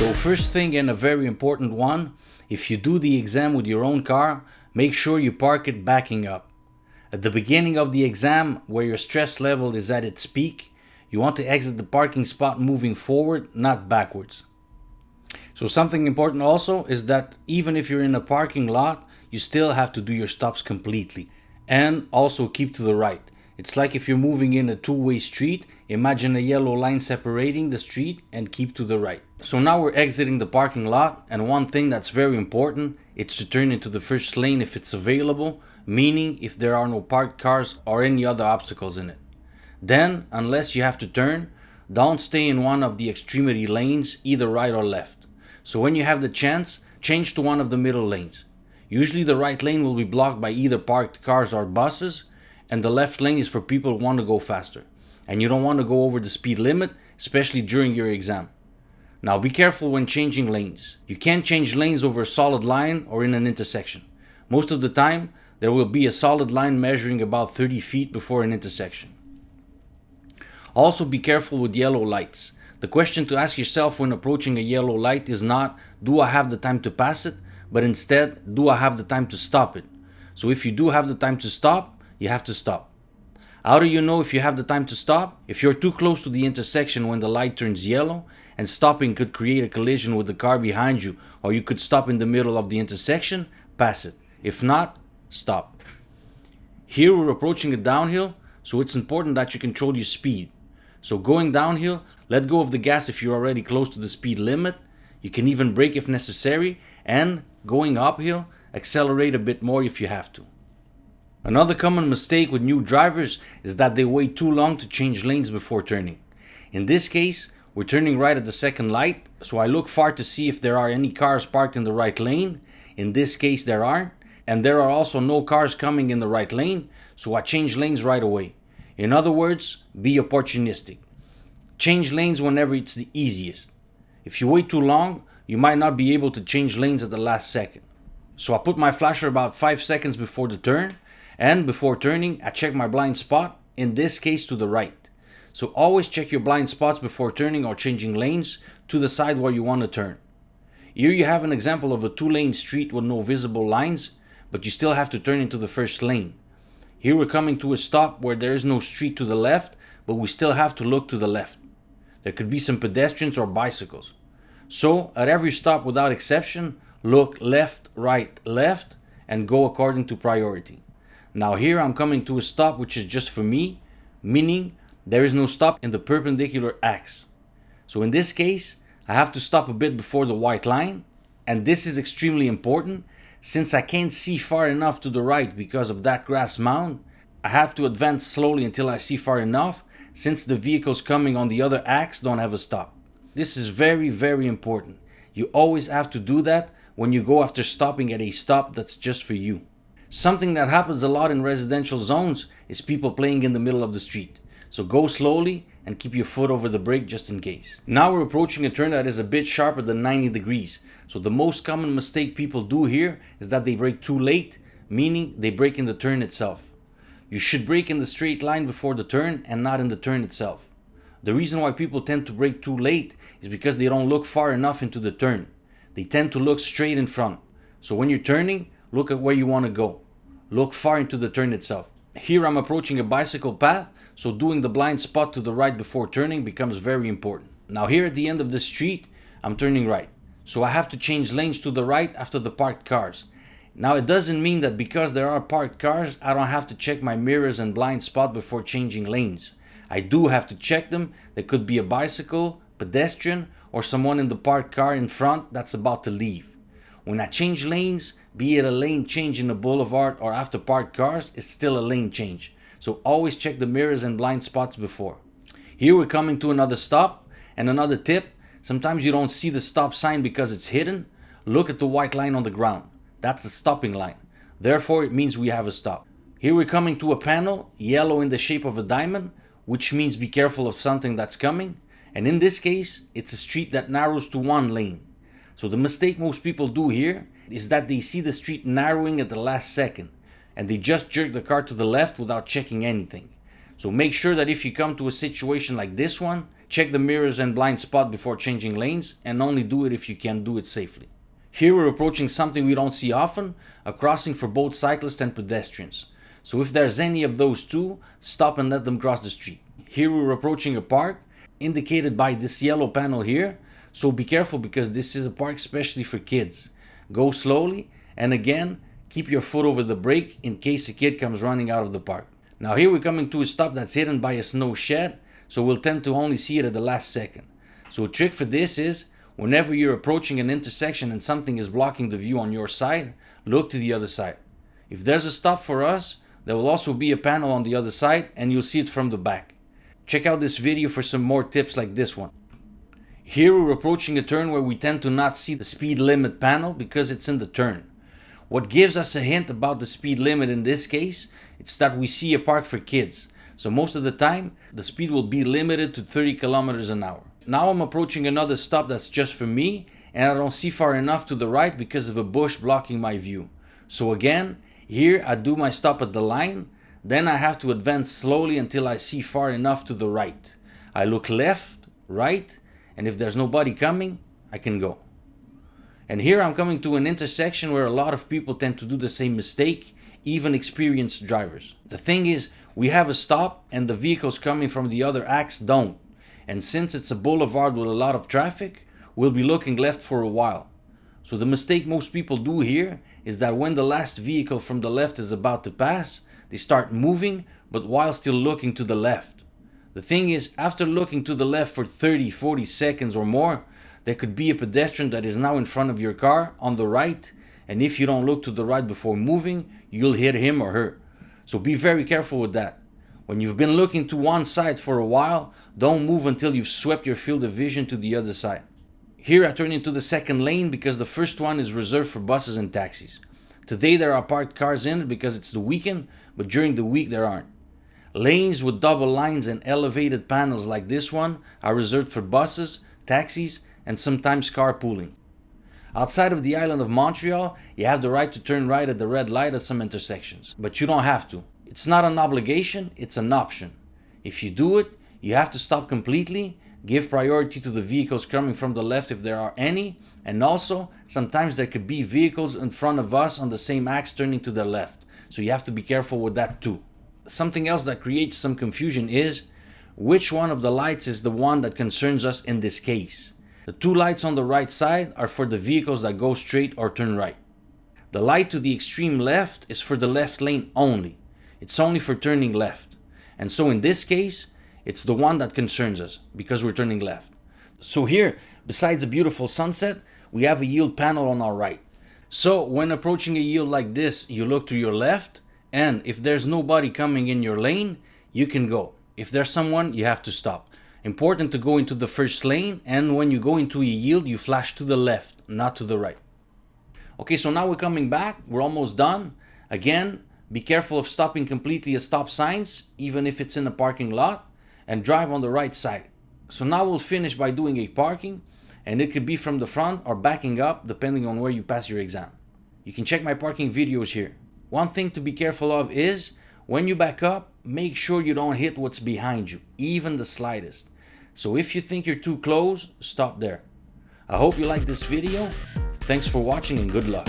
So first thing, and a very important one, if you do the exam with your own car, make sure you park it backing up. At the beginning of the exam, where your stress level is at its peak, you want to exit the parking spot moving forward, not backwards. So something important also is that even if you're in a parking lot, you still have to do your stops completely. And also keep to the right. It's like if you're moving in a two-way street, imagine a yellow line separating the street and keep to the right. So now we're exiting the parking lot, and one thing that's very important, it's to turn into the first lane if it's available, meaning if there are no parked cars or any other obstacles in it. Then, unless you have to turn, don't stay in one of the extremity lanes, either right or left. So when you have the chance, change to one of the middle lanes. Usually the right lane will be blocked by either parked cars or buses, and the left lane is for people who want to go faster. And you don't want to go over the speed limit, especially during your exam. Now be careful when changing lanes. You can't change lanes over a solid line or in an intersection. Most of the time, there will be a solid line measuring about 30 feet before an intersection. Also be careful with yellow lights. The question to ask yourself when approaching a yellow light is not, do I have the time to pass it? But instead, do I have the time to stop it? So if you do have the time to stop, you have to stop. How do you know if you have the time to stop? If you're too close to the intersection when the light turns yellow, and stopping could create a collision with the car behind you, or you could stop in the middle of the intersection, pass it. If not, stop. Here we're approaching a downhill, so it's important that you control your speed. So going downhill, let go of the gas if you're already close to the speed limit. You can even brake if necessary, and going uphill, accelerate a bit more if you have to. Another common mistake with new drivers is that they wait too long to change lanes before turning. In this case, we're turning right at the second light, so I look far to see if there are any cars parked in the right lane. In this case, there aren't, and there are also no cars coming in the right lane, so I change lanes right away. In other words, be opportunistic. Change lanes whenever it's the easiest. If you wait too long, you might not be able to change lanes at the last second. So I put my flasher about 5 seconds before the turn, and before turning, I check my blind spot, in this case to the right. So always check your blind spots before turning or changing lanes to the side where you want to turn. Here you have an example of a 2-lane street with no visible lines, but you still have to turn into the first lane. Here we're coming to a stop where there is no street to the left, but we still have to look to the left. There could be some pedestrians or bicycles. So at every stop without exception, look left, right, left, and go according to priority. Now here I'm coming to a stop which is just for me, meaning there is no stop in the perpendicular axis. So in this case, I have to stop a bit before the white line, and this is extremely important. Since I can't see far enough to the right because of that grass mound, I have to advance slowly until I see far enough, since the vehicles coming on the other axis don't have a stop. This is very, very important. You always have to do that when you go after stopping at a stop that's just for you. Something that happens a lot in residential zones is people playing in the middle of the street. So go slowly and keep your foot over the brake just in case. Now we're approaching a turn that is a bit sharper than 90 degrees. So the most common mistake people do here is that they brake too late, meaning they brake in the turn itself. You should brake in the straight line before the turn and not in the turn itself. The reason why people tend to brake too late is because they don't look far enough into the turn. They tend to look straight in front. So when you're turning, look at where you want to go. Look far into the turn itself. Here I'm approaching a bicycle path, so doing the blind spot to the right before turning becomes very important. Now here at the end of the street, I'm turning right. So I have to change lanes to the right after the parked cars. Now it doesn't mean that because there are parked cars, I don't have to check my mirrors and blind spot before changing lanes. I do have to check them. There could be a bicycle, pedestrian, or someone in the parked car in front that's about to leave. When I change lanes, be it a lane change in a boulevard or after parked cars, it's still a lane change. So always check the mirrors and blind spots before. Here we're coming to another stop, and another tip, sometimes you don't see the stop sign because it's hidden. Look at the white line on the ground. That's the stopping line. Therefore, it means we have a stop. Here we're coming to a panel, yellow in the shape of a diamond, which means be careful of something that's coming. And in this case, it's a street that narrows to one lane. So the mistake most people do here is that they see the street narrowing at the last second, and they just jerk the car to the left without checking anything. So make sure that if you come to a situation like this one, Check the mirrors and blind spot before changing lanes, and only do it if you can do it safely. Here we're approaching something we don't see often, a crossing for both cyclists and pedestrians. So if there's any of those two, stop and let them cross the street. Here we're approaching a park, indicated by this yellow panel here, so be careful because this is a park especially for kids. Go slowly, and again, keep your foot over the brake in case a kid comes running out of the park. Now here we're coming to a stop that's hidden by a snow shed, so we'll tend to only see it at the last second. So a trick for this is, whenever you're approaching an intersection and something is blocking the view on your side, look to the other side. If there's a stop for us, there will also be a panel on the other side and you'll see it from the back. Check out this video for some more tips like this one. Here we're approaching a turn where we tend to not see the speed limit panel because it's in the turn. What gives us a hint about the speed limit in this case, it's that we see a park for kids. So most of the time, the speed will be limited to 30 kilometers an hour. Now I'm approaching another stop that's just for me, and I don't see far enough to the right because of a bush blocking my view. So again, here I do my stop at the line, then I have to advance slowly until I see far enough to the right. I look left, right, and if there's nobody coming, I can go. And here I'm coming to an intersection where a lot of people tend to do the same mistake, even experienced drivers. The thing is, we have a stop and the vehicles coming from the other axe don't. And since it's a boulevard with a lot of traffic, we'll be looking left for a while. So the mistake most people do here is that when the last vehicle from the left is about to pass, they start moving, but while still looking to the left. The thing is, after looking to the left for 30-40 seconds or more, there could be a pedestrian that is now in front of your car on the right, and if you don't look to the right before moving, you'll hit him or her. So be very careful with that. When you've been looking to one side for a while, don't move until you've swept your field of vision to the other side. Here I turn into the second lane because the first one is reserved for buses and taxis. Today there are parked cars in it because it's the weekend, but during the week there aren't. Lanes with double lines and elevated panels like this one are reserved for buses, taxis, and sometimes carpooling. Outside of the island of Montreal, you have the right to turn right at the red light at some intersections, but you don't have to. It's not an obligation, it's an option. If you do it, you have to stop completely, give priority to the vehicles coming from the left if there are any, and also sometimes there could be vehicles in front of us on the same axe turning to the left, so you have to be careful with that too. Something else that creates some confusion is which one of the lights is the one that concerns us in this case. The two lights on the right side are for the vehicles that go straight or turn right. The light to the extreme left is for the left lane only. It's only for turning left. And so in this case, it's the one that concerns us because we're turning left. So here, besides a beautiful sunset, we have a yield panel on our right. So when approaching a yield like this, you look to your left, and if there's nobody coming in your lane, you can go. If there's someone, you have to stop. Important to go into the first lane, and when you go into a yield, you flash to the left, not to the right. Okay, so now we're coming back. We're almost done. Again, be careful of stopping completely at stop signs, even if it's in a parking lot, and drive on the right side. So now we'll finish by doing a parking, and it could be from the front or backing up, depending on where you pass your exam. You can check my parking videos here. One thing to be careful of is, when you back up, make sure you don't hit what's behind you, even the slightest. So if you think you're too close, stop there. I hope you liked this video. Thanks for watching and good luck.